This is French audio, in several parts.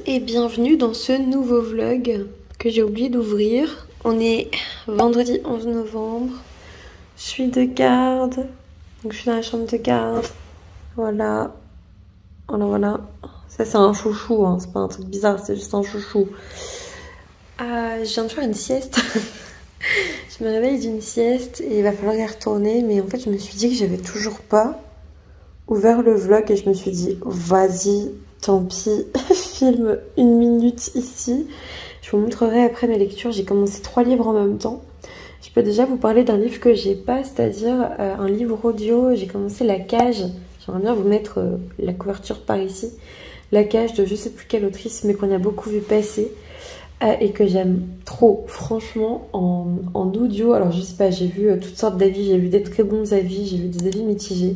et bienvenue dans ce nouveau vlog que j'ai oublié d'ouvrir. On est vendredi 11 novembre. Je suis de garde. Donc je suis dans la chambre de garde. Voilà. Voilà. Ça c'est un chouchou, hein. C'est pas un truc bizarre, c'est juste un chouchou. Je viens de faire une sieste. Je me réveille d'une sieste et il va falloir y retourner. Mais en fait je me suis dit que j'avais toujours pas ouvert le vlog et je me suis dit vas-y, tant pis, filme une minute ici. Je vous montrerai après mes lectures. J'ai commencé 3 livres en même temps. Je peux déjà vous parler d'un livre que j'ai pas, c'est-à-dire un livre audio. J'ai commencé La Cage. J'aimerais bien vous mettre la couverture par ici. La Cage de je sais plus quelle autrice, mais qu'on a beaucoup vu passer. Et que j'aime trop, franchement, en audio. Alors je sais pas, j'ai vu toutes sortes d'avis, j'ai vu des très bons avis, j'ai vu des avis mitigés.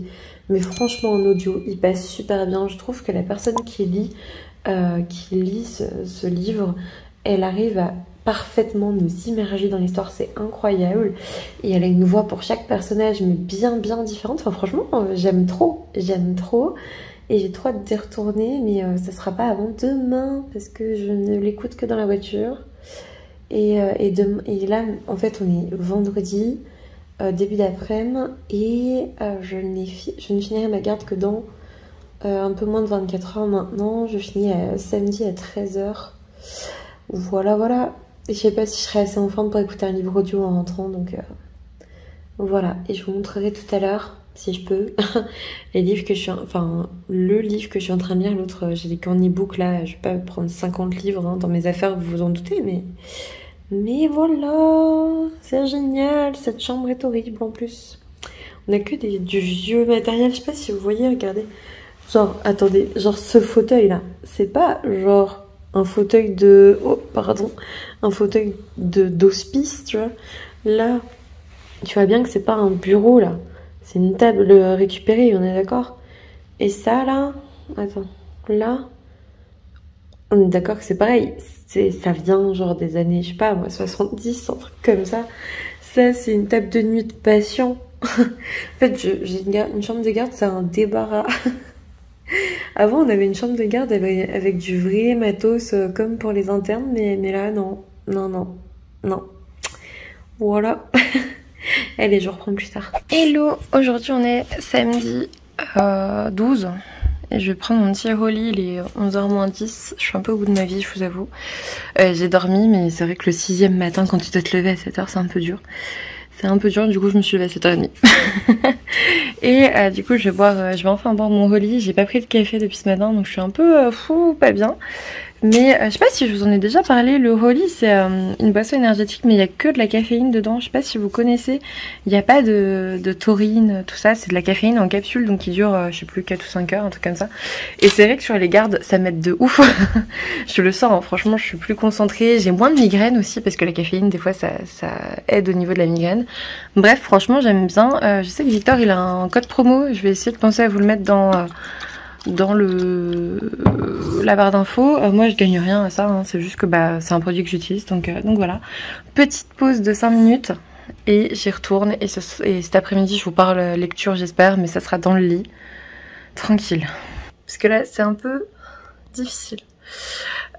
Mais franchement en audio, il passe super bien. Je trouve que la personne qui lit ce livre, elle arrive à parfaitement nous immerger dans l'histoire, c'est incroyable. Et elle a une voix pour chaque personnage, mais bien différente. Enfin franchement, j'aime trop. Et j'ai trop hâte d'y retourner, mais ça sera pas avant demain, parce que je ne l'écoute que dans la voiture. Et là, en fait, on est vendredi, début d'après-midi, et je ne finirai ma garde que dans un peu moins de 24 heures maintenant. Je finis samedi à 13 heures. Voilà. Et je sais pas si je serai assez en forme pour écouter un livre audio en rentrant, donc voilà. Et je vous montrerai tout à l'heure, si je peux, le livre que je suis en train de lire. L'autre, j'ai les qu'en e-book là. Je vais pas prendre 50 livres hein, dans mes affaires, vous vous en doutez, mais voilà, c'est génial. Cette chambre est horrible en plus. On a que du vieux matériel. Je sais pas si vous voyez, regardez. Genre, attendez, genre ce fauteuil là, c'est pas genre un fauteuil un fauteuil d'hospice, tu vois. Là, tu vois bien que c'est pas un bureau là, c'est une table récupérée, on est d'accord. Et ça là, attends, là, on est d'accord que c'est pareil, ça vient genre des années, je sais pas moi, 70, un truc comme ça. Ça, c'est une table de nuit de patient. En fait, j'ai une chambre de garde, c'est un débarras. Avant, on avait une chambre de garde avec du vrai matos comme pour les internes, mais là, non. Voilà. Allez, je reprends plus tard. Hello, aujourd'hui on est samedi 12 et je vais prendre mon petit Rolly, il est 11h-10. Je suis un peu au bout de ma vie, je vous avoue. J'ai dormi, mais c'est vrai que le 6e matin, quand tu dois te lever à 7h, c'est un peu dur. Du coup je me suis levée à 7h30. Et du coup je vais enfin boire mon Rolly. J'ai pas pris de café depuis ce matin, donc je suis un peu pas bien. Mais je sais pas si je vous en ai déjà parlé. Le Rolly c'est une boisson énergétique, mais il y a que de la caféine dedans. Je sais pas si vous connaissez. Il n'y a pas de taurine, tout ça. C'est de la caféine en capsule, donc qui dure je sais plus 4 ou 5 heures, un truc comme ça. Et c'est vrai que sur les gardes ça m'aide de ouf. Je le sens hein. Franchement je suis plus concentrée. J'ai moins de migraines aussi, parce que la caféine des fois ça aide au niveau de la migraine. Bref, franchement j'aime bien. Je sais que Victor il a un code promo. Je vais essayer de penser à vous le mettre dans la barre d'infos. Moi je gagne rien à ça hein. C'est juste que c'est un produit que j'utilise, donc voilà. Petite pause de 5 minutes et j'y retourne, et cet après-midi je vous parle lecture j'espère, mais ça sera dans le lit tranquille, parce que là c'est un peu difficile.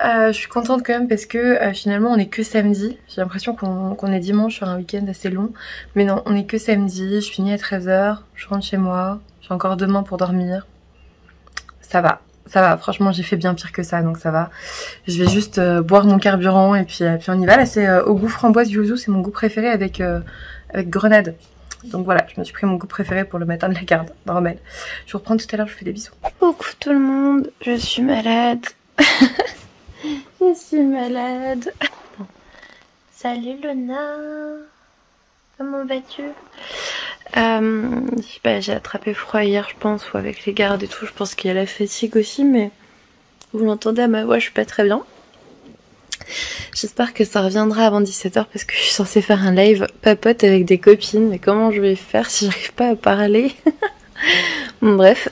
Je suis contente quand même, parce que finalement on est que samedi. J'ai l'impression qu'on est dimanche sur un week-end assez long, mais non, on est que samedi. Je finis à 13h, je rentre chez moi, j'ai encore demain pour dormir. Ça va, franchement j'ai fait bien pire que ça, donc ça va. Je vais juste boire mon carburant et puis on y va. Là c'est au goût framboise yuzu, c'est mon goût préféré avec grenade. Donc voilà, je me suis pris mon goût préféré pour le matin de la garde, normal. Je vous reprends tout à l'heure, je vous fais des bisous. Coucou tout le monde, je suis malade. Je suis malade. Bon. Salut Lona, comment vas-tu? J'ai attrapé froid hier je pense, ou avec les gardes et tout, je pense qu'il y a la fatigue aussi, mais vous l'entendez à ma voix, je suis pas très bien. J'espère que ça reviendra avant 17h, parce que je suis censée faire un live papote avec des copines, mais comment je vais faire si j'arrive pas à parler? Bon, bref.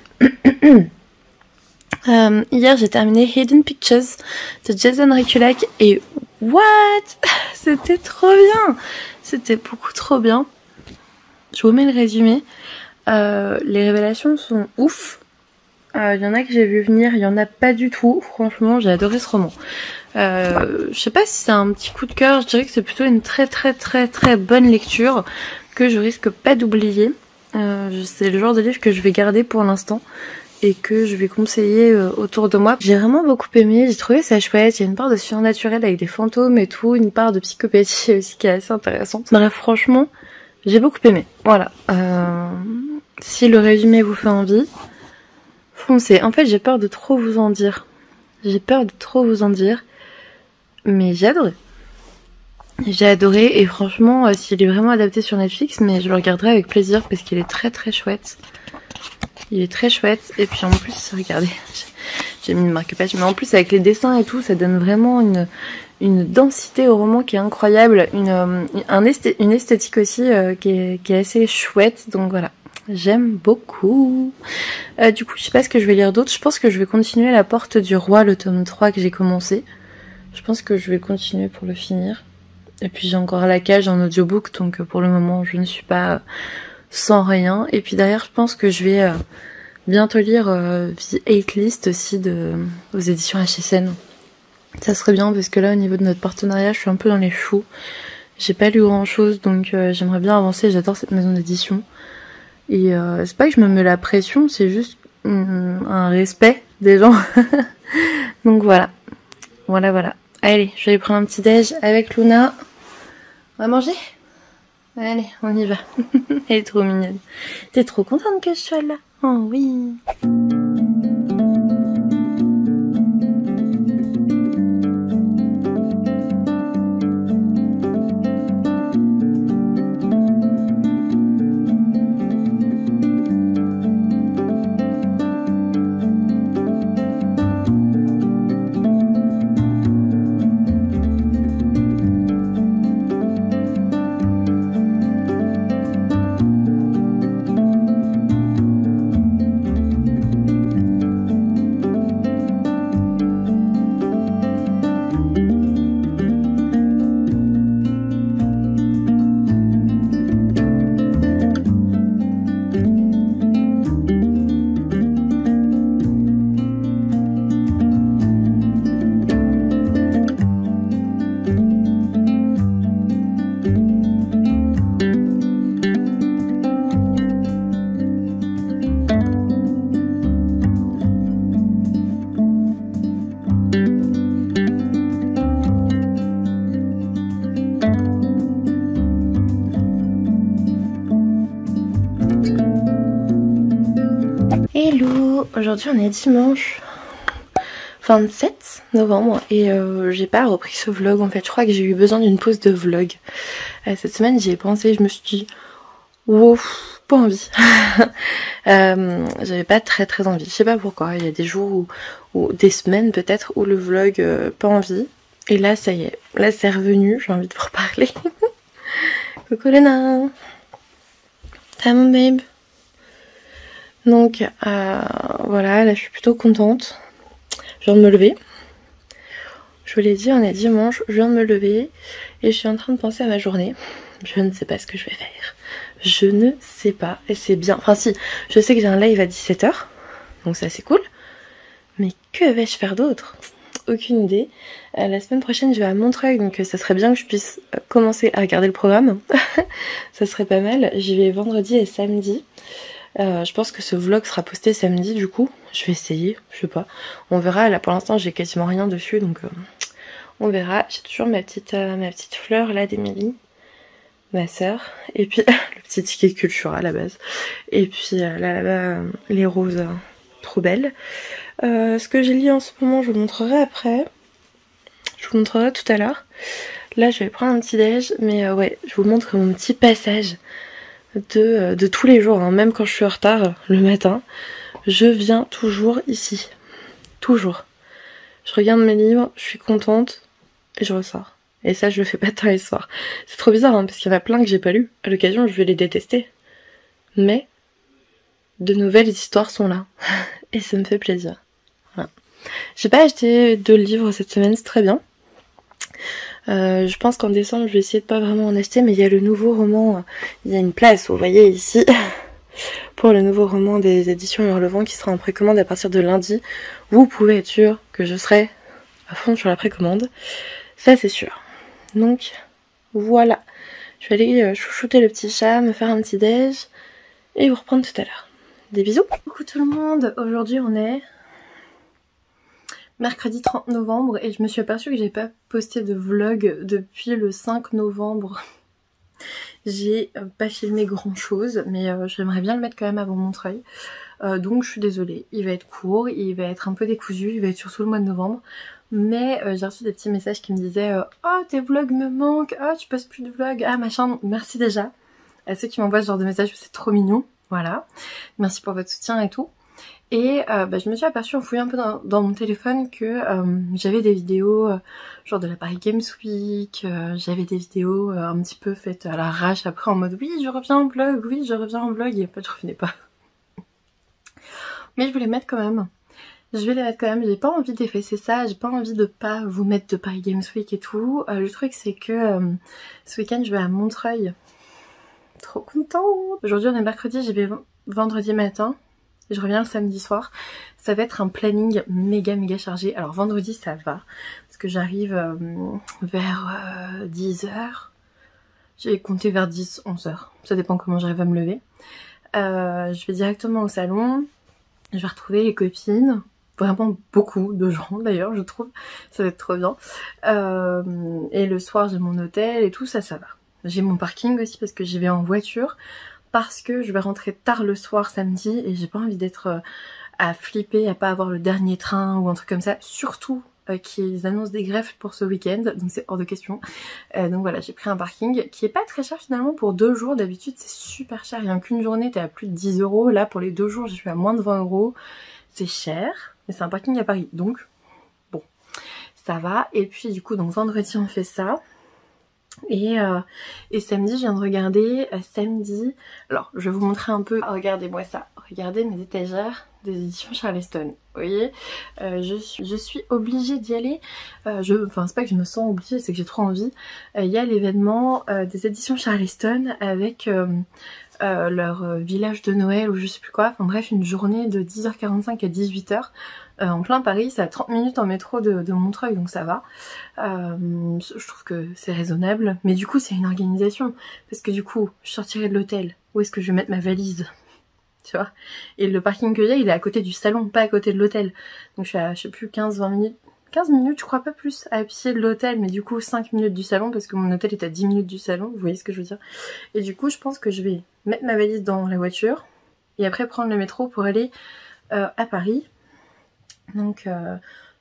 Hier j'ai terminé Hidden Pictures de Jason Rekulak, et what? C'était trop bien, c'était beaucoup trop bien. Je vous mets le résumé. Les révélations sont ouf. Il y en a que j'ai vu venir, il y en a pas du tout. Franchement, j'ai adoré ce roman. Je sais pas si c'est un petit coup de cœur, je dirais que c'est plutôt une très bonne lecture que je risque pas d'oublier. C'est le genre de livre que je vais garder pour l'instant et que je vais conseiller autour de moi. J'ai vraiment beaucoup aimé, j'ai trouvé ça chouette, il y a une part de surnaturel avec des fantômes et tout, une part de psychopathie aussi qui est assez intéressante. Bref, franchement, j'ai beaucoup aimé. Voilà. Si le résumé vous fait envie, foncez. En fait, j'ai peur de trop vous en dire. Mais j'ai adoré. J'ai adoré et franchement, s'il est vraiment adapté sur Netflix, mais je le regarderai avec plaisir parce qu'il est très chouette. Il est très chouette et puis en plus, regardez, j'ai mis une marque-page, mais en plus avec les dessins et tout, ça donne vraiment une densité au roman qui est incroyable, une esthétique aussi qui est assez chouette, donc voilà. J'aime beaucoup. Du coup, je sais pas ce que je vais lire d'autre. Je pense que je vais continuer La Porte du Roi, le tome 3 que j'ai commencé. Je pense que je vais continuer pour le finir. Et puis j'ai encore La Cage en audiobook, donc pour le moment, je ne suis pas sans rien. Et puis derrière, je pense que je vais bientôt lire The Hate List aussi aux éditions HSN. Ça serait bien parce que là, au niveau de notre partenariat, je suis un peu dans les choux. J'ai pas lu grand chose, donc j'aimerais bien avancer. J'adore cette maison d'édition. Et c'est pas que je me mets la pression, c'est juste un respect des gens. Donc voilà. Voilà. Allez, je vais aller prendre un petit déj avec Luna. On va manger ? Allez, on y va. Elle est trop mignonne. T'es trop contente que je sois là ? Oh oui. Hello, aujourd'hui on est dimanche 27 novembre et j'ai pas repris ce vlog en fait. Je crois que j'ai eu besoin d'une pause de vlog. Cette semaine j'y ai pensé, je me suis dit wow, pas envie. J'avais pas très envie, je sais pas pourquoi. Il y a des jours ou des semaines peut-être où le vlog pas envie. Et là ça y est, là c'est revenu, j'ai envie de vous reparler. Coucou Léna, t'as mon babe. Donc voilà, là je suis plutôt contente. Je viens de me lever. Je vous l'ai dit, on est dimanche, je viens de me lever et je suis en train de penser à ma journée. Je ne sais pas ce que je vais faire. Je ne sais pas. Et c'est bien. Enfin si, je sais que j'ai un live à 17 h. Donc ça c'est cool. Mais que vais-je faire d'autre ? Aucune idée. La semaine prochaine je vais à Montreuil, donc ça serait bien que je puisse commencer à regarder le programme. Ça serait pas mal. J'y vais vendredi et samedi. Je pense que ce vlog sera posté samedi du coup. Je vais essayer, je sais pas. On verra, là pour l'instant j'ai quasiment rien dessus donc on verra. J'ai toujours ma petite fleur là d'Emilie, ma sœur. Et puis le petit ticket culture à la base. Et puis là-bas les roses trop belles. Ce que j'ai lu en ce moment je vous montrerai après. Je vous montrerai tout à l'heure. Là je vais prendre un petit déj. Mais ouais, je vous montre mon petit passage de tous les jours, hein. Même quand je suis en retard le matin, je viens toujours ici. Toujours. Je regarde mes livres, je suis contente et je ressors. Et ça, je le fais pas tard les soirs. C'est trop bizarre, hein, parce qu'il y en a plein que j'ai pas lus. À l'occasion, je vais les détester. Mais de nouvelles histoires sont là. Et ça me fait plaisir. Voilà. J'ai pas acheté de livres cette semaine, c'est très bien. Je pense qu'en décembre je vais essayer de pas vraiment en acheter, mais il y a le nouveau roman, il y a une place, vous voyez ici, pour le nouveau roman des éditions Hurlevent qui sera en précommande à partir de lundi. Vous pouvez être sûr que je serai à fond sur la précommande. Ça c'est sûr. Donc voilà. Je vais aller chouchouter le petit chat, me faire un petit déj et vous reprendre tout à l'heure. Des bisous. Coucou tout le monde. Aujourd'hui on est mercredi 30 novembre et je me suis aperçue que j'ai pas posté de vlog depuis le 5 novembre. J'ai pas filmé grand chose, mais j'aimerais bien le mettre quand même avant Montreuil. Donc je suis désolée, il va être court, il va être un peu décousu, il va être surtout le mois de novembre. Mais j'ai reçu des petits messages qui me disaient oh tes vlogs me manquent, oh tu postes plus de vlogs, ah machin. Merci déjà à ceux qui m'envoient ce genre de messages, c'est trop mignon. Voilà, merci pour votre soutien et tout. Et je me suis aperçue en fouillant un peu dans mon téléphone que j'avais des vidéos genre de la Paris Games Week, j'avais des vidéos un petit peu faites à l'arrache après en mode oui je reviens en vlog, oui je reviens en vlog, et en fait je revenais pas. Mais je voulais mettre quand même. Je vais les mettre quand même, j'ai pas envie d'effacer ça, j'ai pas envie de pas vous mettre de Paris Games Week et tout. Le truc c'est que ce week-end je vais à Montreuil. Trop contente. Aujourd'hui on est mercredi, j'y vais vendredi matin. Je reviens le samedi soir. Ça va être un planning méga chargé. Alors vendredi ça va, parce que j'arrive vers 10h. J'ai compté vers 10-11h. Ça dépend comment j'arrive à me lever. Je vais directement au salon. Je vais retrouver les copines. Vraiment beaucoup de gens d'ailleurs je trouve. Ça va être trop bien. Et le soir j'ai mon hôtel et tout ça, ça va. J'ai mon parking aussi parce que j'y vais en voiture. Parce que je vais rentrer tard le soir samedi et j'ai pas envie d'être à flipper, à pas avoir le dernier train ou un truc comme ça. Surtout qu'ils annoncent des greffes pour ce week-end, donc c'est hors de question. Donc voilà, j'ai pris un parking qui est pas très cher finalement pour 2 jours. D'habitude c'est super cher, rien qu'une journée t'es à plus de 10 €. Là pour les 2 jours je suis à moins de 20 €. C'est cher, mais c'est un parking à Paris, donc bon, ça va. Et puis du coup donc vendredi on fait ça. Et samedi je viens de regarder, samedi, alors je vais vous montrer un peu, regardez-moi ça, regardez mes étagères des éditions Charleston, vous voyez, je suis obligée d'y aller, enfin c'est pas que je me sens obligée, c'est que j'ai trop envie. Il y a l'événement des éditions Charleston avec leur village de Noël ou je sais plus quoi, enfin bref une journée de 10h45 à 18h. En plein Paris, c'est à 30 minutes en métro de Montreuil, donc ça va. Je trouve que c'est raisonnable. Mais du coup, c'est une organisation. Parce que du coup, je sortirai de l'hôtel. Où est-ce que je vais mettre ma valise? Tu vois? Et le parking que j'ai, il est à côté du salon, pas à côté de l'hôtel. Donc je suis à, je sais plus, 15-20 minutes. 15 minutes, je crois pas plus, à pied de l'hôtel. Mais du coup, 5 minutes du salon, parce que mon hôtel est à 10 minutes du salon. Vous voyez ce que je veux dire? Et du coup, je pense que je vais mettre ma valise dans la voiture. Et après, prendre le métro pour aller à Paris. Donc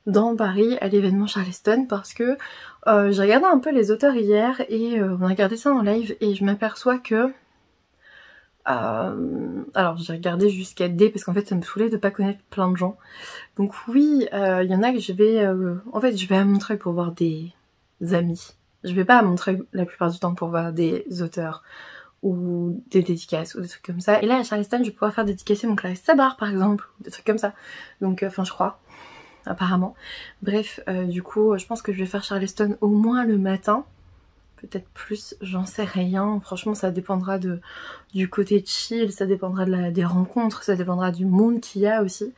dans Paris à l'événement Charleston parce que j'ai regardé un peu les auteurs hier et on a regardé ça en live et je m'aperçois que alors j'ai regardé jusqu'à D parce qu'en fait ça me saoulait de pas connaître plein de gens. Donc oui, il y en a que je vais en fait je vais à Montreuil pour voir des amis. Je vais pas à Montreuil la plupart du temps pour voir des auteurs ou des dédicaces ou des trucs comme ça. Et là à Charleston je vais pouvoir faire dédicacer mon Clarisse Sabar par exemple, ou des trucs comme ça. Donc enfin je crois, apparemment. Bref, du coup je pense que je vais faire Charleston au moins le matin. Peut-être plus, j'en sais rien. Franchement ça dépendra du côté chill, ça dépendra des rencontres, ça dépendra du monde qu'il y a aussi.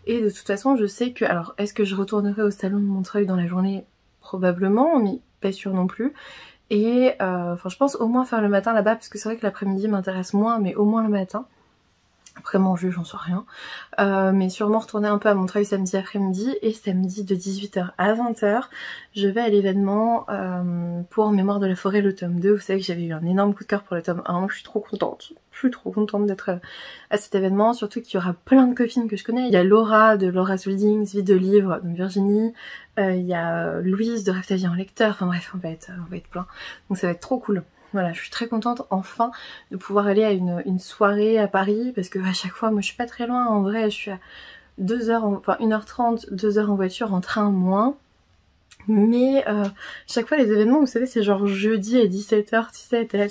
Et de toute façon je sais que, alors est-ce que je retournerai au salon de Montreuil dans la journée? Probablement, mais pas sûr non plus. Et enfin je pense au moins faire le matin là-bas parce que c'est vrai que l'après-midi m'intéresse moins, mais au moins le matin. Après manger j'en sais rien. Mais sûrement retourner un peu à Montreuil samedi après-midi et samedi de 18h à 20h je vais à l'événement pour Mémoire de la forêt le tome 2. Vous savez que j'avais eu un énorme coup de cœur pour le tome 1, je suis trop contente. Je suis trop contente d'être à cet événement, surtout qu'il y aura plein de copines que je connais. Il y a Laura de Laura's Readings, Vie de livre, donc Virginie. Il y a Louise de Rêve ta vie en lecteur. Enfin bref, on va être plein. Donc ça va être trop cool. Voilà, je suis très contente enfin de pouvoir aller à une soirée à Paris parce que à chaque fois, moi je suis pas très loin en vrai, je suis à 2h, enfin 1h30, 2h en voiture, en train moins. Mais chaque fois les événements, vous savez, c'est genre jeudi à 17h, tu sais, t'es là,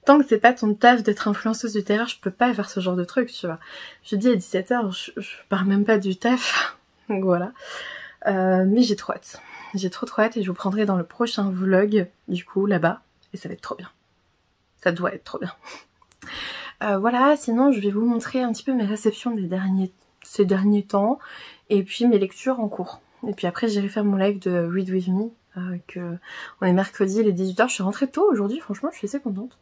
tant que c'est pas ton taf d'être influenceuse du terrain, je peux pas faire ce genre de truc, tu vois. Jeudi à 17h, je pars même pas du taf, donc voilà. Mais j'ai trop hâte. J'ai trop hâte et je vous prendrai dans le prochain vlog, du coup, là-bas. Et ça va être trop bien. Ça doit être trop bien. Voilà, sinon je vais vous montrer un petit peu mes réceptions ces derniers temps, et puis mes lectures en cours. Et puis après j'irai faire mon live de Read With Me, on est mercredi, il est 18h, je suis rentrée tôt aujourd'hui, franchement je suis assez contente.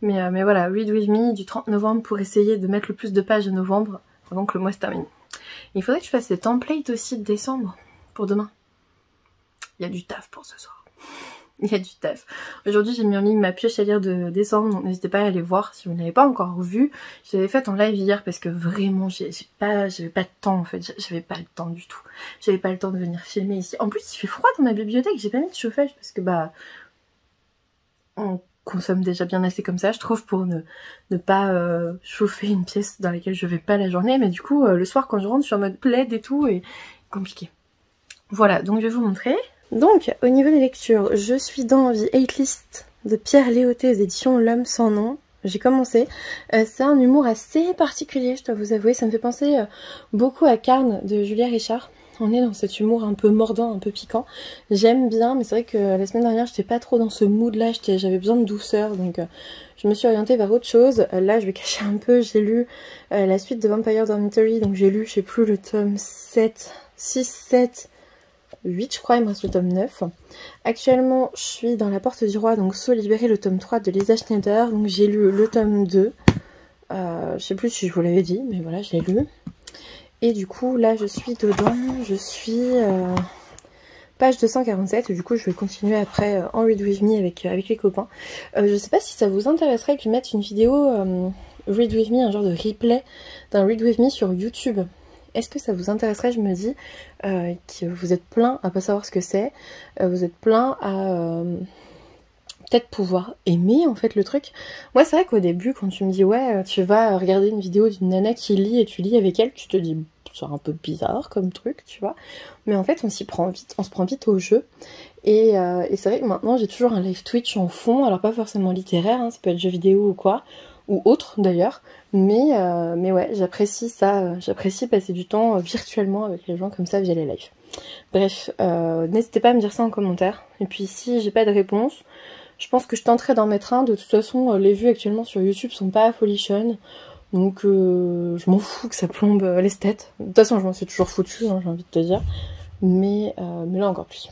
Mais voilà, Read With Me du 30 novembre pour essayer de mettre le plus de pages de novembre avant que le mois se termine. Il faudrait que je fasse les templates aussi de décembre pour demain. Il y a du taf pour ce soir. Il y a du taf. Aujourd'hui j'ai mis en ligne ma pioche à lire de décembre, donc n'hésitez pas à aller voir si vous n'avez pas encore vu. Je l'avais faite en live hier parce que vraiment j'avais pas de temps en fait, j'avais pas le temps du tout. J'avais pas le temps de venir filmer ici. En plus il fait froid dans ma bibliothèque, j'ai pas mis de chauffage parce que on consomme déjà bien assez comme ça je trouve pour ne pas chauffer une pièce dans laquelle je vais pas la journée, mais du coup le soir quand je rentre je suis en mode plaid et tout et compliqué. Voilà, donc je vais vous montrer. Donc, au niveau des lectures, je suis dans The 8 List de Pierre Léoté aux éditions L'Homme sans nom. J'ai commencé. C'est un humour assez particulier, je dois vous avouer. Ça me fait penser beaucoup à Carne de Julia Richard. On est dans cet humour un peu mordant, un peu piquant. J'aime bien, mais c'est vrai que la semaine dernière, j'étais pas trop dans ce mood-là. J'avais besoin de douceur, donc je me suis orientée vers autre chose. Là, je vais cacher un peu. J'ai lu la suite de Vampire Dormitory, donc j'ai lu, je sais plus, le tome 7, 6, 7... 8 je crois, il me reste le tome 9. Actuellement je suis dans La Porte du Roi, donc Saut libéré, le tome 3 de Lisa Schneider, donc j'ai lu le tome 2. Je sais plus si je vous l'avais dit, mais voilà, je l'ai lu. Et du coup là je suis dedans, je suis page 247, et du coup je vais continuer après en Read With Me avec les copains. Je sais pas si ça vous intéresserait que je mette une vidéo Read With Me, un genre de replay d'un Read With Me sur YouTube. Est-ce que ça vous intéresserait? Je me dis que vous êtes plein à pas savoir ce que c'est, vous êtes plein à peut-être pouvoir aimer en fait le truc. Moi c'est vrai qu'au début quand tu me dis ouais tu vas regarder une vidéo d'une nana qui lit et tu lis avec elle, tu te dis c'est un peu bizarre comme truc, tu vois. Mais en fait on s'y prend vite, on se prend vite au jeu. Et c'est vrai que maintenant j'ai toujours un live Twitch en fond, alors pas forcément littéraire, hein, ça peut être jeu vidéo ou quoi, ou autre d'ailleurs, mais ouais, j'apprécie ça, j'apprécie passer du temps virtuellement avec les gens comme ça via les lives. Bref, n'hésitez pas à me dire ça en commentaire, et puis si j'ai pas de réponse, je pense que je tenterai d'en mettre un. De toute façon les vues actuellement sur YouTube sont pas folichonnes, donc je m'en fous que ça plombe les stats. De toute façon je m'en suis toujours foutu, hein, j'ai envie de te dire, mais là encore plus.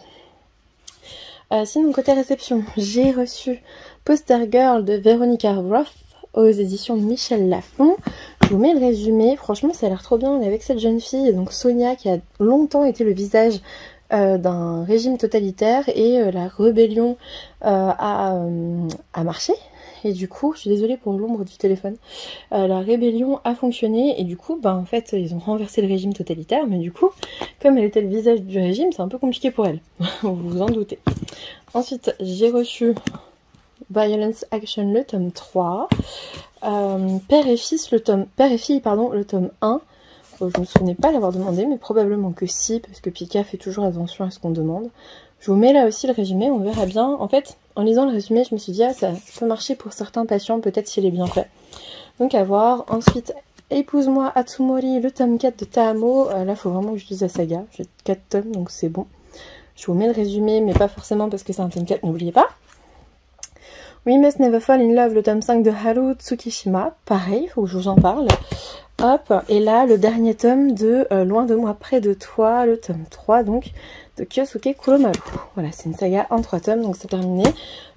Sinon côté réception, j'ai reçu Poster Girl de Veronica Roth aux éditions de Michel Lafon. Je vous mets le résumé, franchement ça a l'air trop bien. On est avec cette jeune fille, donc Sonia, qui a longtemps été le visage d'un régime totalitaire, et la rébellion a marché. Et du coup, je suis désolée pour l'ombre du téléphone, la rébellion a fonctionné, et du coup, en fait, ils ont renversé le régime totalitaire, mais du coup, comme elle était le visage du régime, c'est un peu compliqué pour elle, vous vous en doutez. Ensuite, j'ai reçu Violence Action, le tome 3, Père et fille, le tome 1. Je me souvenais pas l'avoir demandé, mais probablement que si, parce que Pika fait toujours attention à ce qu'on demande. Je vous mets là aussi le résumé, on verra bien. En fait, en lisant le résumé, je me suis dit, ah, ça peut marcher pour certains patients, peut-être s'il est bien fait. Donc à voir. Ensuite, Épouse-moi Atsumori, le tome 4 de Taamo. Là, il faut vraiment que je lise la saga. J'ai 4 tomes, donc c'est bon. Je vous mets le résumé, mais pas forcément parce que c'est un tome 4, n'oubliez pas. We Must Never Fall in Love, le tome 5 de Haru Tsukishima. Pareil, il faut que je vous en parle. Hop, et là, le dernier tome de Loin de moi, près de toi, le tome 3, donc, de Kyosuke Kuromaru. Voilà, c'est une saga en 3 tomes, donc c'est terminé.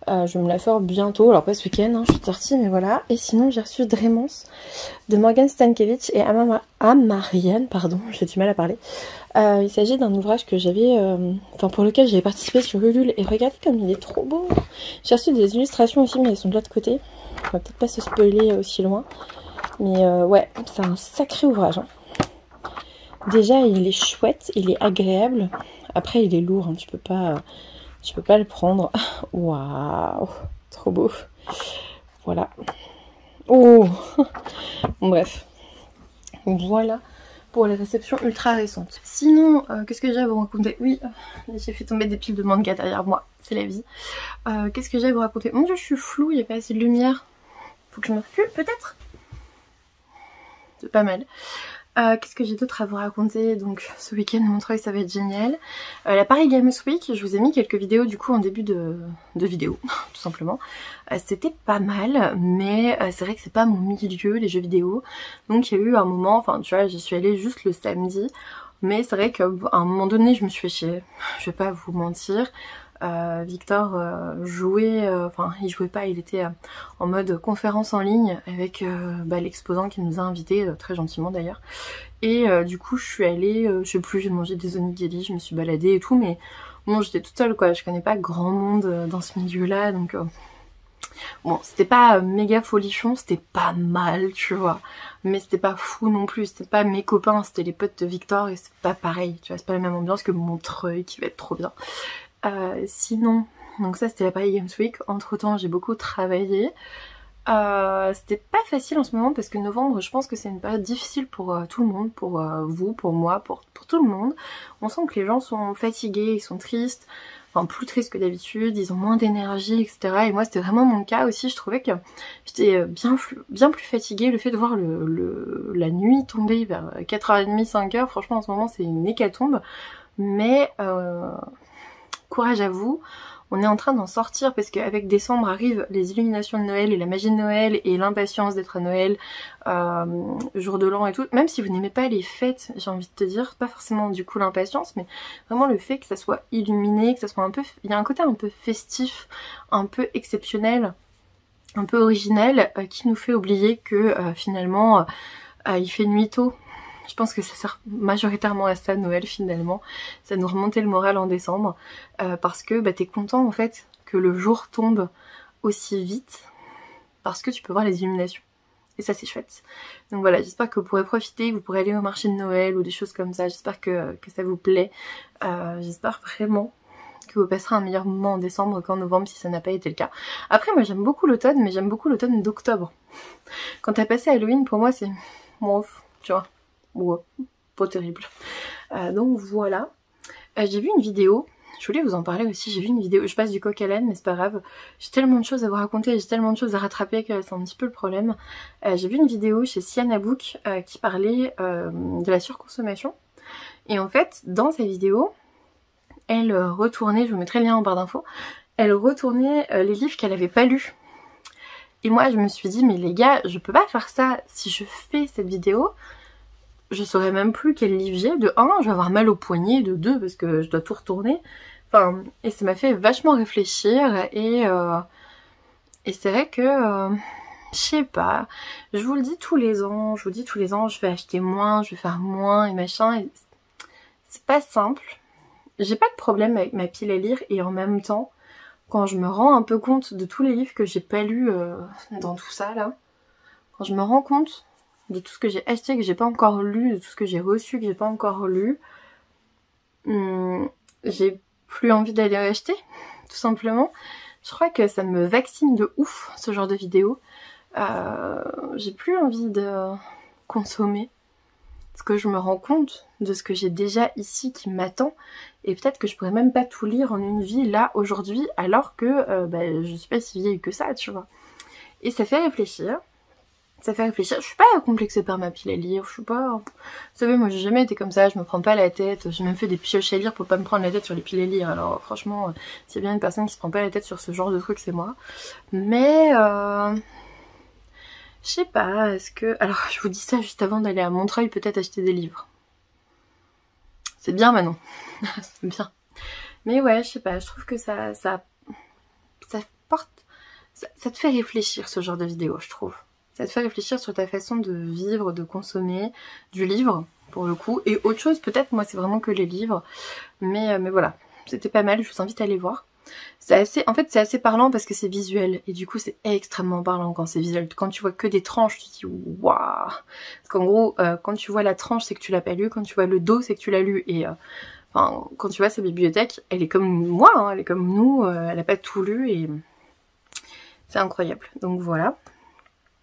Je vais me la faire bientôt, alors pas ce week-end, hein, je suis sortie, mais voilà. Et sinon, j'ai reçu Drémence de Morgan Stankiewicz et Amarian, pardon, j'ai du mal à parler. Il s'agit d'un ouvrage que j'avais, pour lequel j'avais participé sur Ulule, et regardez comme il est trop beau. J'ai reçu des illustrations aussi, mais elles sont de l'autre côté. On va peut-être pas se spoiler aussi loin. Mais ouais, c'est un sacré ouvrage. Hein. Déjà, il est chouette, il est agréable. Après, il est lourd, hein, tu peux pas le prendre. Waouh, trop beau. Voilà. Oh. Bon, bref. Voilà pour les réceptions ultra récentes. Sinon, qu'est-ce que j'ai à vous raconter? Oui, j'ai fait tomber des piles de manga derrière moi, c'est la vie. Qu'est-ce que j'ai à vous raconter? Mon dieu, je suis floue, il n'y a pas assez de lumière. Faut que je me recule, peut-être? C'est pas mal. Qu'est-ce que j'ai d'autre à vous raconter? Donc ce week-end Montreuil ça va être génial. La Paris Games Week, je vous ai mis quelques vidéos du coup en début de vidéo, tout simplement. C'était pas mal, mais c'est vrai que c'est pas mon milieu les jeux vidéo. Donc il y a eu un moment, enfin tu vois, j'y suis allée juste le samedi. Mais c'est vrai qu'à un moment donné je me suis fait chier, je vais pas vous mentir. Victor jouait, enfin il jouait pas, il était en mode conférence en ligne avec l'exposant qui nous a invités, très gentiment d'ailleurs. Et du coup je suis allée, je sais plus, j'ai mangé des onigiri, je me suis baladée et tout, mais bon j'étais toute seule quoi, je connais pas grand monde dans ce milieu là, donc bon c'était pas méga folichon, c'était pas mal tu vois, mais c'était pas fou non plus, c'était pas mes copains, c'était les potes de Victor et c'est pas pareil, tu vois, c'est pas la même ambiance que Montreuil qui va être trop bien. Sinon, donc ça c'était la Paris Games Week, entre temps j'ai beaucoup travaillé. C'était pas facile en ce moment parce que novembre je pense que c'est une période difficile pour tout le monde, pour vous, pour moi, pour tout le monde. On sent que les gens sont fatigués, ils sont tristes, enfin plus tristes que d'habitude, ils ont moins d'énergie, etc. Et moi c'était vraiment mon cas aussi, je trouvais que j'étais bien plus fatiguée. Le fait de voir la nuit tomber vers 4h30, 5h, franchement en ce moment c'est une hécatombe. Mais courage à vous, on est en train d'en sortir parce qu'avec décembre arrivent les illuminations de Noël et la magie de Noël et l'impatience d'être à Noël, jour de l'an et tout. Même si vous n'aimez pas les fêtes, j'ai envie de te dire, pas forcément du coup l'impatience, mais vraiment le fait que ça soit illuminé, que ça soit un peu... Il y a un côté un peu festif, un peu exceptionnel, un peu original, qui nous fait oublier que finalement il fait nuit tôt. Je pense que ça sert majoritairement à ça, Noël, finalement. Ça nous remontait le moral en décembre. Parce que t'es content, en fait, que le jour tombe aussi vite. Parce que tu peux voir les illuminations. Et ça, c'est chouette. Donc voilà, j'espère que vous pourrez profiter. Vous pourrez aller au marché de Noël ou des choses comme ça. J'espère que ça vous plaît. J'espère vraiment que vous passerez un meilleur moment en décembre qu'en novembre, si ça n'a pas été le cas. Après, moi, j'aime beaucoup l'automne, mais j'aime beaucoup l'automne d'octobre. Quand t'as passé Halloween, pour moi, c'est... Bon, tu vois... Ouais, pas terrible. Donc voilà. J'ai vu une vidéo, je voulais vous en parler aussi, j'ai vu une vidéo, je passe du coq à l'âne mais c'est pas grave. J'ai tellement de choses à vous raconter, j'ai tellement de choses à rattraper que c'est un petit peu le problème. J'ai vu une vidéo chez Sienna Book qui parlait de la surconsommation. Et en fait, dans sa vidéo, elle retournait, je vous mettrai le lien en barre d'infos, elle retournait les livres qu'elle avait pas lus. Et moi je me suis dit, mais les gars, je peux pas faire ça. Si je fais cette vidéo, je saurais même plus quel livre j'ai. De 1, je vais avoir mal au poignet, de 2, parce que je dois tout retourner. Enfin, et ça m'a fait vachement réfléchir, et c'est vrai que, je sais pas, je vous le dis tous les ans, je vais acheter moins, je vais faire moins, et machin, et c'est pas simple. J'ai pas de problème avec ma pile à lire, et en même temps, quand je me rends un peu compte de tous les livres que j'ai pas lus dans tout ça, là, quand je me rends compte de tout ce que j'ai acheté, que j'ai pas encore lu, de tout ce que j'ai reçu, que j'ai pas encore lu, j'ai plus envie d'aller acheter, tout simplement. Je crois que ça me vaccine de ouf, ce genre de vidéo. J'ai plus envie de consommer, parce que je me rends compte de ce que j'ai déjà ici qui m'attend, et peut-être que je pourrais même pas tout lire en une vie, là, aujourd'hui, alors que je suis pas si vieille que ça, tu vois. Et ça fait réfléchir. Ça fait réfléchir. Je suis pas complexée par ma pile à lire, je suis pas... Vous savez, moi j'ai jamais été comme ça, je me prends pas la tête, j'ai même fait des pioches à lire pour pas me prendre la tête sur les piles à lire, alors franchement, s'il y a bien une personne qui se prend pas la tête sur ce genre de truc, c'est moi. Mais, je sais pas, est-ce que... Alors, je vous dis ça juste avant d'aller à Montreuil, peut-être acheter des livres. C'est bien, Manon. C'est bien. Mais ouais, je sais pas, je trouve que ça porte... Ça te fait réfléchir, ce genre de vidéo, je trouve. Ça te fait réfléchir sur ta façon de vivre, de consommer, du livre, pour le coup. Et autre chose, peut-être, moi, c'est vraiment que les livres. Mais voilà, c'était pas mal, je vous invite à aller voir. En fait, c'est assez parlant parce que c'est visuel. Et du coup, c'est extrêmement parlant quand c'est visuel. Quand tu vois que des tranches, tu te dis « Waouh !» Parce qu'en gros, quand tu vois la tranche, c'est que tu l'as pas lu. Quand tu vois le dos, c'est que tu l'as lu. Et quand tu vois sa bibliothèque, elle est comme moi, hein, elle est comme nous. Elle a pas tout lu et c'est incroyable. Donc voilà.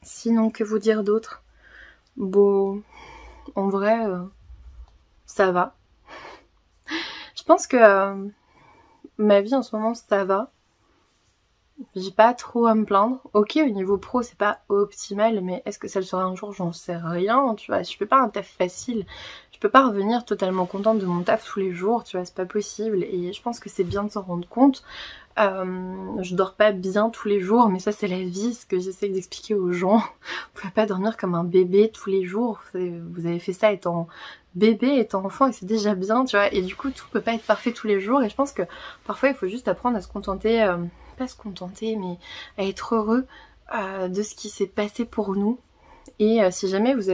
Sinon, que vous dire d'autre? Bon, en vrai, ça va. Je pense que ma vie en ce moment, ça va. j'ai pas trop à me plaindre. Ok, au niveau pro, c'est pas optimal, mais est-ce que ça le sera un jour? J'en sais rien, tu vois. Je fais pas un taf facile. Je peux pas revenir totalement contente de mon taf tous les jours, tu vois, c'est pas possible. Et je pense que c'est bien de s'en rendre compte. Je dors pas bien tous les jours, mais ça c'est la vie, ce que j'essaie d'expliquer aux gens. Vous pouvez pas dormir comme un bébé tous les jours. Vous avez fait ça étant bébé, étant enfant, et c'est déjà bien, tu vois. Et du coup, tout peut pas être parfait tous les jours. Et je pense que parfois, il faut juste apprendre à se contenter, pas se contenter, mais à être heureux de ce qui s'est passé pour nous. Et si jamais vous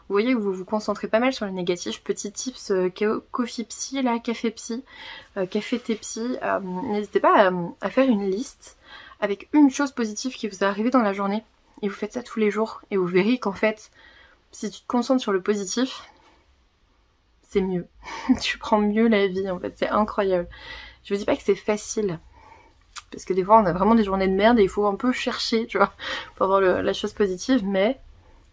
voyez que vous vous concentrez pas mal sur le négatif, petit tips Coffee Psy, là, Café Psy, Café Thé Psy, n'hésitez pas à faire une liste avec une chose positive qui vous est arrivée dans la journée. Et vous faites ça tous les jours. Et vous verrez qu'en fait, si tu te concentres sur le positif, c'est mieux. Tu prends mieux la vie, en fait. C'est incroyable. Je vous dis pas que c'est facile. Parce que des fois, on a vraiment des journées de merde et il faut un peu chercher, tu vois, pour avoir la chose positive, mais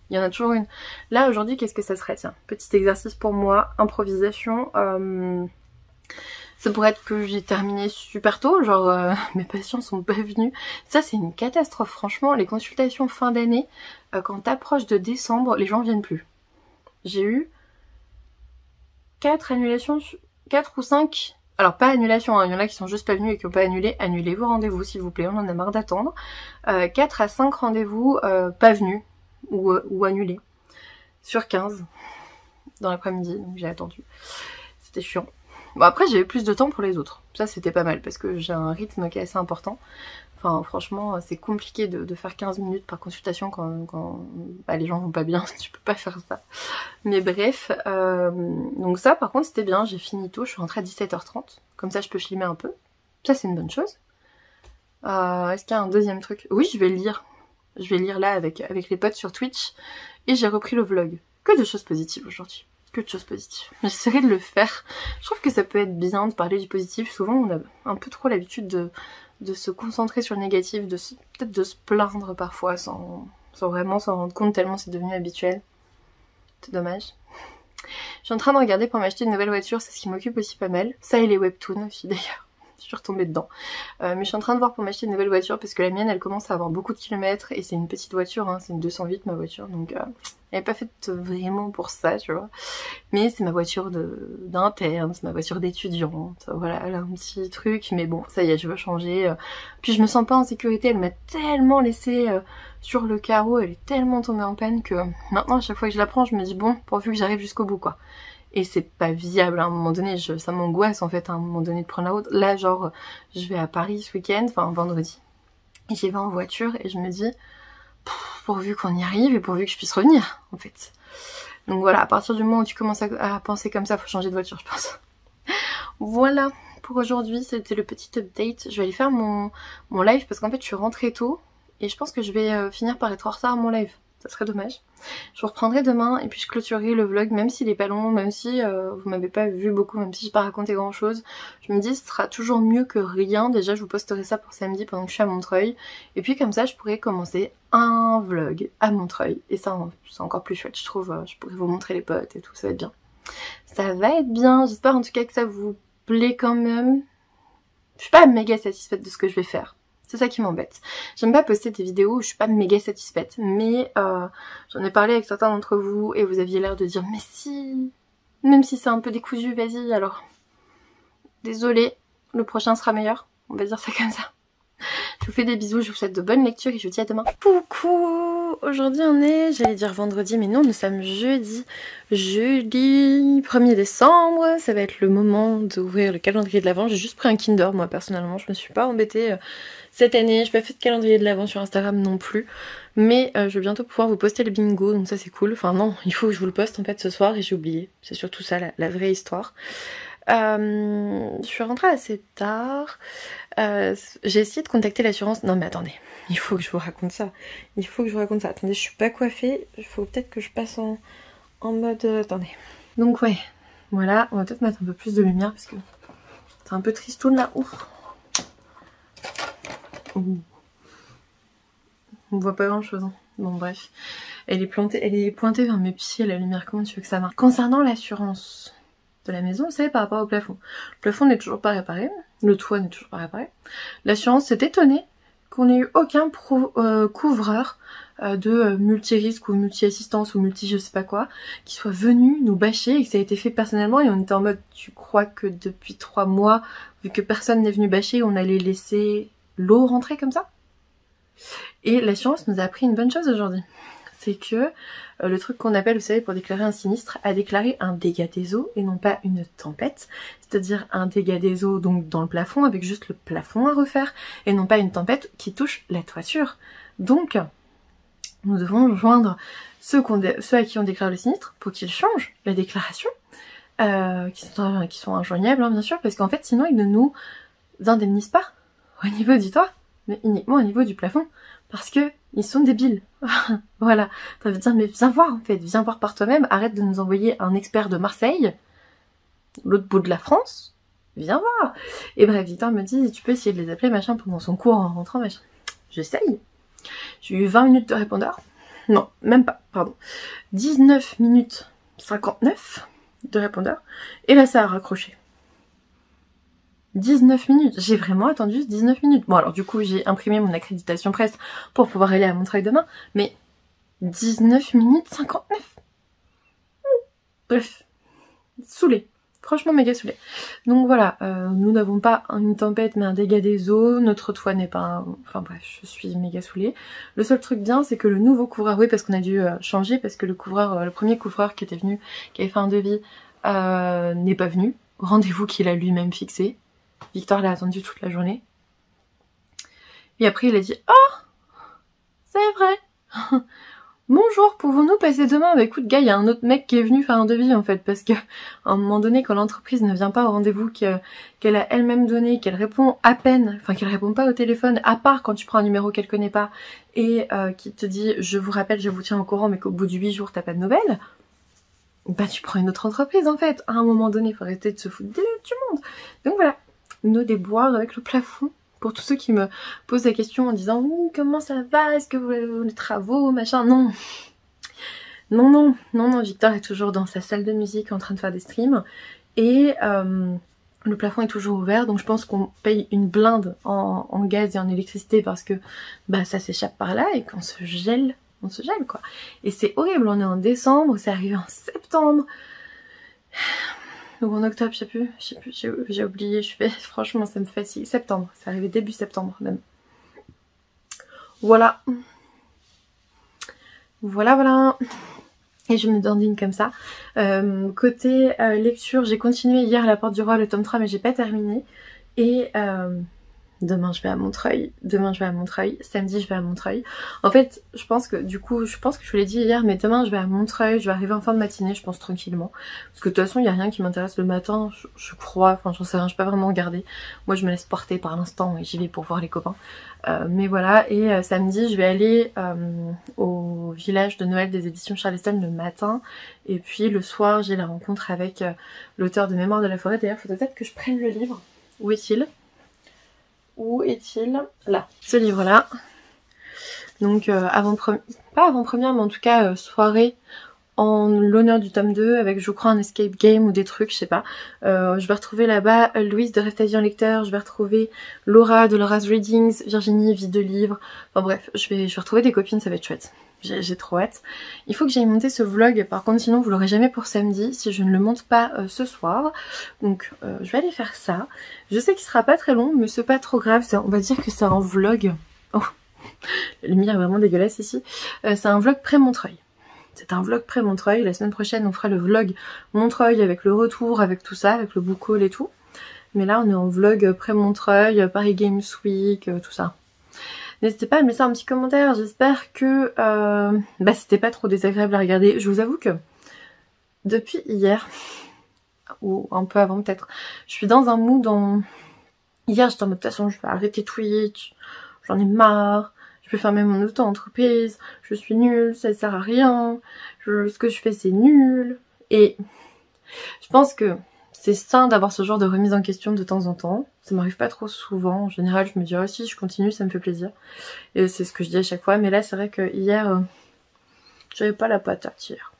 il y en a toujours une. Là, aujourd'hui, qu'est-ce que ça serait? Tiens, petit exercice pour moi, improvisation. Ça pourrait être que j'ai terminé super tôt, genre mes patients sont pas venus. Ça, c'est une catastrophe, franchement. Les consultations fin d'année, quand t'approches de décembre, les gens viennent plus. J'ai eu 4 annulations, 4 ou 5... Alors pas annulation, hein. Il y en a qui sont juste pas venus et qui n'ont pas annulé. Annulez vos rendez-vous s'il vous plaît, on en a marre d'attendre. 4 à 5 rendez-vous pas venus ou annulés sur 15 dans l'après-midi, donc j'ai attendu. C'était chiant. Bon après j'ai eu plus de temps pour les autres, ça c'était pas mal parce que j'ai un rythme qui est assez important. Enfin franchement c'est compliqué de faire 15 minutes par consultation quand bah, les gens vont pas bien, tu peux pas faire ça. Mais bref, donc ça par contre c'était bien, j'ai fini tôt, je suis rentrée à 17h30, comme ça je peux filmer un peu. Ça c'est une bonne chose. Est-ce qu'il y a un deuxième truc? Oui, je vais lire. Je vais lire là avec les potes sur Twitch. Et j'ai repris le vlog. Que de choses positives aujourd'hui. Que de choses positives. J'essaierai de le faire. Je trouve que ça peut être bien de parler du positif. Souvent on a un peu trop l'habitude de se concentrer sur le négatif, peut-être de se plaindre parfois sans vraiment s'en rendre compte tellement c'est devenu habituel. C'est dommage. Je suis en train de regarder pour m'acheter une nouvelle voiture, c'est ce qui m'occupe aussi pas mal. Ça et les webtoons aussi d'ailleurs. Je suis retombée dedans. Mais je suis en train de voir pour m'acheter une nouvelle voiture parce que la mienne elle commence à avoir beaucoup de kilomètres et c'est une petite voiture, hein, c'est une 208 ma voiture, donc elle n'est pas faite vraiment pour ça, tu vois. Mais c'est ma voiture d'interne, c'est ma voiture d'étudiante, voilà, elle a un petit truc, mais bon, ça y est, je veux changer. Puis je me sens pas en sécurité, elle m'a tellement laissé sur le carreau, elle est tellement tombée en panne que maintenant à chaque fois que je la prends, je me dis bon, pourvu que j'arrive jusqu'au bout quoi. Et c'est pas viable à un moment donné, ça m'angoisse en fait à un moment donné de prendre la route. Là genre je vais à Paris ce week-end, enfin vendredi, et j'y vais en voiture et je me dis pourvu qu'on y arrive et pourvu que je puisse revenir en fait. Donc voilà, à partir du moment où tu commences à penser comme ça, faut changer de voiture je pense. Voilà pour aujourd'hui, c'était le petit update. Je vais aller faire mon live parce qu'en fait je suis rentrée tôt et je pense que je vais finir par être en retard à mon live. Ça serait dommage. Je vous reprendrai demain et puis je clôturerai le vlog, même s'il est pas long, même si vous m'avez pas vu beaucoup, même si j'ai pas raconté grand chose. Je me dis ce sera toujours mieux que rien. Déjà je vous posterai ça pour samedi pendant que je suis à Montreuil. Et puis comme ça je pourrais commencer un vlog à Montreuil. Et ça c'est encore plus chouette je trouve. Je pourrais vous montrer les potes et tout, ça va être bien. Ça va être bien, j'espère en tout cas que ça vous plaît quand même. Je suis pas méga satisfaite de ce que je vais faire. C'est ça qui m'embête. J'aime pas poster des vidéos où je suis pas méga satisfaite. Mais j'en ai parlé avec certains d'entre vous et vous aviez l'air de dire mais si, même si c'est un peu décousu, vas-y alors. Désolée, le prochain sera meilleur. On va dire ça comme ça. Je vous fais des bisous, je vous souhaite de bonnes lectures et je vous dis à demain. Coucou! Aujourd'hui on est, j'allais dire vendredi, mais non, nous sommes jeudi. Jeudi 1er décembre, ça va être le moment d'ouvrir le calendrier de l'Avent. J'ai juste pris un Kinder, moi personnellement, je me suis pas embêtée cette année. J'ai pas fait de calendrier de l'Avent sur Instagram non plus. Mais je vais bientôt pouvoir vous poster le bingo, donc ça c'est cool. Enfin non, il faut que je vous le poste en fait ce soir et j'ai oublié. C'est surtout ça la vraie histoire. Je suis rentrée assez tard. J'ai essayé de contacter l'assurance. Non mais attendez, il faut que je vous raconte ça. Il faut que je vous raconte ça. Attendez, je suis pas coiffée. Il faut peut-être que je passe en mode... attendez. Donc ouais, voilà. On va peut-être mettre un peu plus de lumière parce que c'est un peu tristoun là. Ouf. Ouh. On voit pas grand chose. Hein. Bon bref. Elle est pointée vers mes pieds la lumière. Comment tu veux que ça marche? Concernant l'assurance de la maison, vous savez, par rapport au plafond. Le plafond n'est toujours pas réparé, le toit n'est toujours pas réparé. L'assurance s'est étonnée qu'on n'ait eu aucun couvreur de multi-risque ou multi-assistance ou multi je sais pas quoi, qui soit venu nous bâcher et que ça a été fait personnellement et on était en mode tu crois que depuis 3 mois, vu que personne n'est venu bâcher, on allait laisser l'eau rentrer comme ça? Et l'assurance nous a appris une bonne chose aujourd'hui. C'est que le truc qu'on appelle, vous savez, pour déclarer un sinistre, a déclaré un dégât des eaux et non pas une tempête. C'est-à-dire un dégât des eaux donc dans le plafond avec juste le plafond à refaire et non pas une tempête qui touche la toiture. Donc, nous devons joindre ceux à qui on déclare le sinistre pour qu'ils changent la déclaration, qui sont injoignables hein, bien sûr, parce qu'en fait sinon ils ne nous indemnisent pas au niveau du toit, mais uniquement au niveau du plafond, parce que ils sont débiles. Voilà, ça veut dire mais viens voir en fait, viens voir par toi-même, arrête de nous envoyer un expert de Marseille, l'autre bout de la France, viens voir. Et bref, Victor me dit tu peux essayer de les appeler machin pendant son cours en rentrant machin. J'essaye. J'ai eu 20 minutes de répondeur. Non, même pas, pardon. 19 minutes 59 de répondeur. Et là, ça a raccroché. 19 minutes. J'ai vraiment attendu 19 minutes. Bon, alors du coup, j'ai imprimé mon accréditation presse pour pouvoir aller à Montreuil demain. Mais 19 minutes 59. Bref. Saoulé. Franchement méga saoulé. Donc voilà, nous n'avons pas une tempête mais un dégât des eaux, notre toit n'est pas un... Enfin bref, je suis méga saoulée. Le seul truc bien c'est que le nouveau couvreur, oui parce qu'on a dû changer parce que le couvreur, le premier couvreur qui était venu, qui avait fait un devis, n'est pas venu. Rendez-vous qu'il a lui-même fixé. Victor l'a attendu toute la journée. Et après il a dit « Oh, c'est vrai !» Bonjour, pouvons-nous passer demain? Bah écoute gars, il y a un autre mec qui est venu faire un devis en fait, parce que à un moment donné, quand l'entreprise ne vient pas au rendez-vous qu'elle a elle-même donné, qu'elle répond à peine, enfin qu'elle répond pas au téléphone, à part quand tu prends un numéro qu'elle connaît pas, et qui te dit je vous rappelle, je vous tiens au courant, mais qu'au bout de 8 jours t'as pas de nouvelles, bah tu prends une autre entreprise en fait. À un moment donné, il faut arrêter de se foutre du monde. Donc voilà, nos déboires avec le plafond. Pour tous ceux qui me posent la question en disant comment ça va, est-ce que vous avez les travaux, machin, non. Non, Victor est toujours dans sa salle de musique en train de faire des streams et le plafond est toujours ouvert, donc je pense qu'on paye une blinde en gaz et en électricité parce que bah ça s'échappe par là et qu'on se gèle, quoi. Et c'est horrible, on est en décembre, c'est arrivé en septembre. Ou en octobre, je sais plus, j'ai oublié, franchement ça me fatigue. Septembre, c'est arrivé début septembre même. Voilà. Et je me dandine comme ça. Côté lecture, j'ai continué hier à La Porte du Roi, le tome 3, mais j'ai pas terminé. Et demain je vais à Montreuil, samedi je vais à Montreuil. En fait, je pense que je vous l'ai dit hier, mais demain je vais à Montreuil, je vais arriver en fin de matinée, je pense tranquillement. Parce que de toute façon, il n'y a rien qui m'intéresse le matin, je crois, enfin j'en sais rien, je peux pas vraiment regarder. Moi je me laisse porter par l'instant et j'y vais pour voir les copains. Mais voilà, et samedi je vais aller au village de Noël des éditions Charleston le matin. Et puis le soir j'ai la rencontre avec l'auteur de Mémoire de la forêt. D'ailleurs, il faudrait peut-être que je prenne le livre. Où est-il ? Là, ce livre-là. Donc pas avant-première, mais en tout cas soirée en l'honneur du tome 2 avec je crois un escape game ou des trucs, je sais pas. Je vais retrouver là-bas Louise de Rêve en lecteur, je vais retrouver Laura de Laura's Readings, Virginie Vie de livres. Enfin bref, je vais retrouver des copines, ça va être chouette. J'ai trop hâte. Il faut que j'aille monter ce vlog, par contre sinon vous l'aurez jamais pour samedi si je ne le monte pas ce soir. Donc je vais aller faire ça. Je sais qu'il sera pas très long, mais c'est pas trop grave. On va dire que c'est un vlog. Oh, la lumière est vraiment dégueulasse ici. C'est un vlog pré-Montreuil. C'est un vlog pré-Montreuil. La semaine prochaine on fera le vlog Montreuil avec le retour, avec tout ça, avec le book haul et tout. Mais là on est en vlog pré-Montreuil, Paris Games Week, tout ça. N'hésitez pas à me laisser un petit commentaire, j'espère que c'était pas trop désagréable à regarder. Je vous avoue que depuis hier, ou un peu avant peut-être, je suis dans un mood Hier j'étais en mode de toute façon je vais arrêter Twitch, j'en ai marre, je vais fermer mon auto-entreprise, je suis nulle, ça sert à rien, ce que je fais c'est nul. Et je pense que c'est sain d'avoir ce genre de remise en question de temps en temps. Ça m'arrive pas trop souvent. En général, je me dis, oh si, je continue, ça me fait plaisir. Et c'est ce que je dis à chaque fois. Mais là, c'est vrai que hier, j'avais pas la patate hier.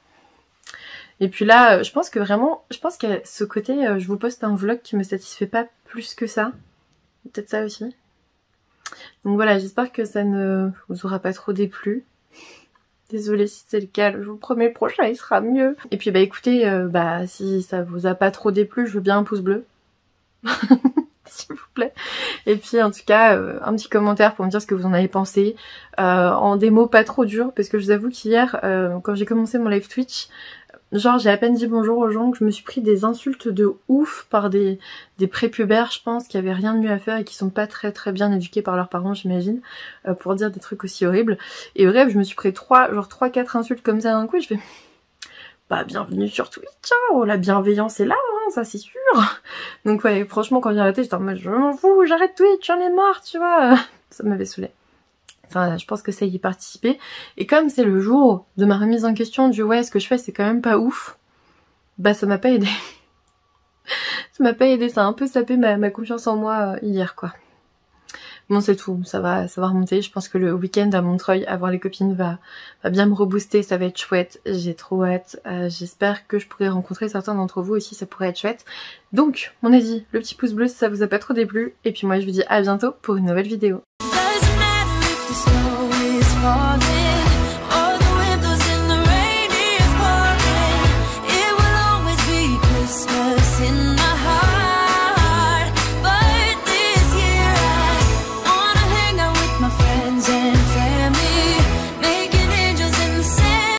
Et puis là, je pense qu'il y a ce côté, je vous poste un vlog qui me satisfait pas plus que ça. Peut-être ça aussi. Donc voilà, j'espère que ça ne vous aura pas trop déplu. Désolée si c'est le cas, je vous promets le prochain il sera mieux. Et puis bah écoutez, si ça vous a pas trop déplu, je veux bien un pouce bleu. S'il vous plaît. Et puis en tout cas, un petit commentaire pour me dire ce que vous en avez pensé. En des mots pas trop durs, parce que je vous avoue qu'hier, quand j'ai commencé mon live Twitch, genre j'ai à peine dit bonjour aux gens que je me suis pris des insultes de ouf par des prépubères, je pense, qui avaient rien de mieux à faire et qui sont pas très bien éduqués par leurs parents, j'imagine, pour dire des trucs aussi horribles. Et bref, je me suis pris 3-4 insultes comme ça d'un coup et je fais... Bah bienvenue sur Twitch, hein, oh la bienveillance est là, hein, ça c'est sûr. Donc ouais, franchement quand j'ai arrêté, j'étais en mode je m'en fous, j'arrête Twitch, j'en ai marre, tu vois. Ça m'avait saoulé. Enfin, je pense que ça y est participé. Et comme c'est le jour de ma remise en question du ouais, ce que je fais c'est quand même pas ouf, bah ça m'a pas aidé. Ça m'a pas aidé, ça a un peu sapé ma confiance en moi hier quoi. Bon c'est tout, ça va remonter, je pense que le week-end à Montreuil, à voir les copines va bien me rebooster, ça va être chouette, j'ai trop hâte, j'espère que je pourrai rencontrer certains d'entre vous aussi, ça pourrait être chouette. Donc, mon avis, le petit pouce bleu si ça vous a pas trop déplu, et puis moi je vous dis à bientôt pour une nouvelle vidéo.